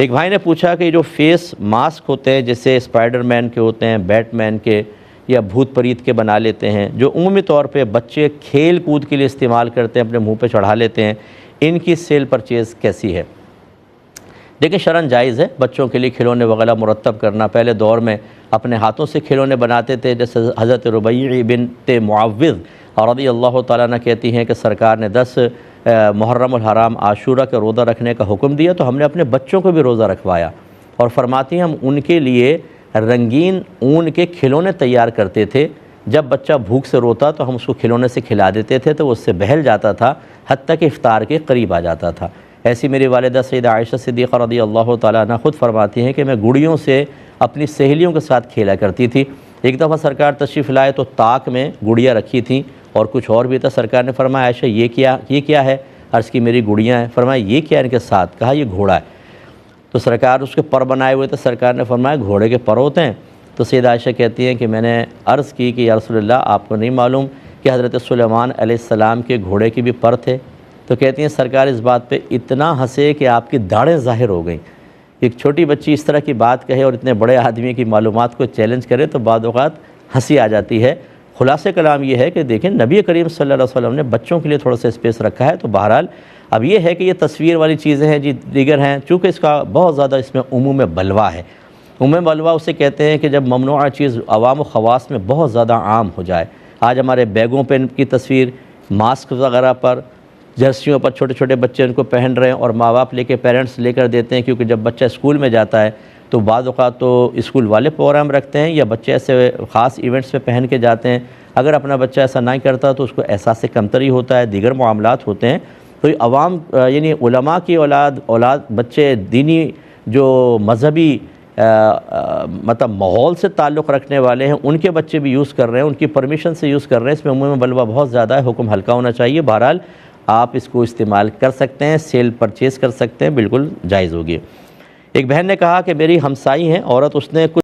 ایک بھائی نے پوچھا کہ جو فیس ماسک ہوتے ہیں جیسے اسپائڈر مین کے ہوتے ہیں، بیٹ مین کے یا بھوت پریت کے بنا لیتے ہیں، جو عمومی طور پہ بچے کھیل کود کے لیے استعمال کرتے ہیں، اپنے منہ پہ چڑھا لیتے ہیں، ان کی سیل پرچیز کیسی ہے؟ دیکھیں شرعاً جائز ہے بچوں کے لیے کھلونے وغیرہ مرتب کرنا۔ پہلے دور میں اپنے ہاتھوں سے کھلونے بناتے تھے، جیسے حضرت ربیع بنت معوذ رضی اللہ تعالیٰ عنہ کہتی ہیں کہ سرکار نے 10 محرم الحرام عاشورہ کا روزہ رکھنے کا حکم دیا تو ہم نے اپنے بچوں کو بھی روزہ رکھوایا، اور فرماتی ہیں ہم ان کے لیے رنگین اون کے کھلونے تیار کرتے تھے۔ جب بچہ بھوک سے روتا تو ہم اس کو کھلونے سے کھلا دیتے تھے تو وہ اس سے بہل جاتا تھا، حتیٰ کہ افطار کے قریب آ جاتا تھا۔ ایسی میری والدہ سیدہ عائشہ صدیقہ رضی اللہ تعالیٰ عنہ خود فرماتی ہیں کہ میں گڑیوں سے اپنی سہیلیوں کے ساتھ کھیلا کرتی تھی۔ ایک دفعہ سرکار تشریف لائے تو طاق میں گڑیاں رکھی تھیں اور کچھ اور بھی تھا۔ سرکار نے فرمایا عائشہ یہ کیا ہے؟ عرض کی میری گڑیاں ہیں۔ فرمایا یہ کیا ان کے ساتھ؟ کہا یہ گھوڑا ہے۔ تو سرکار اس کے پر بنائے ہوئے تھے، سرکار نے فرمایا گھوڑے کے پر ہوتے ہیں؟ تو سیدہ عائشہ کہتی ہیں کہ میں نے عرض کی کہ یا رسول اللہ آپ کو نہیں معلوم کہ حضرت سلیمان علیہ السلام کے گھوڑے کی بھی پر تھے؟ تو کہتی ہیں سرکار اس بات پہ اتنا ہنسے کہ آپ کی داڑھیں ظاہر ہو گئیں۔ ایک چھوٹی بچی اس طرح کی بات کہے اور اتنے بڑے آدمی کی معلومات کو چیلنج کرے تو بعض اوقات ہنسی آ جاتی ہے۔ خلاصہ کلام یہ ہے کہ دیکھیں نبی کریم صلی اللہ علیہ وسلم نے بچوں کے لیے تھوڑا سا اسپیس رکھا ہے، تو بہرحال اب یہ ہے کہ یہ تصویر والی چیزیں ہیں جی دیگر ہیں، چونکہ اس کا بہت زیادہ اس میں عموم بلوا ہے۔ عموم بلوا اسے کہتے ہیں کہ جب ممنوعہ چیز عوام و خواص میں بہت زیادہ عام ہو جائے۔ آج ہمارے بیگوں پہ ان کی تصویر، ماسک وغیرہ پر، جرسیوں پر چھوٹے چھوٹے بچے ان کو پہن رہے ہیں اور ماں باپ لے کے پیرنٹس لے کر دیتے ہیں، کیونکہ جب بچہ اسکول میں جاتا ہے تو بعض اوقات تو اسکول والے پروگرام رکھتے ہیں یا بچے ایسے خاص ایونٹس پہ پہن کے جاتے ہیں۔ اگر اپنا بچہ ایسا نہیں کرتا تو اس کو احساس کمتری ہوتا ہے، دیگر معاملات ہوتے ہیں۔ تو عوام یعنی علماء کی اولاد بچے دینی جو مذہبی مطلب ماحول سے تعلق رکھنے والے ہیں ان کے بچے بھی یوز کر رہے ہیں، ان کی پرمیشن سے یوز کر رہے ہیں، اس میں عموم بلوا بہت زیادہ ہے، حکم ہلکا ہونا چاہیے۔ بہرحال آپ اس کو استعمال کر سکتے ہیں، سیل پرچیز کر سکتے ہیں، بالکل جائز ہوگی۔ ایک بہن نے کہا کہ میری ہمسائی ہیں عورت، اس نے کچھ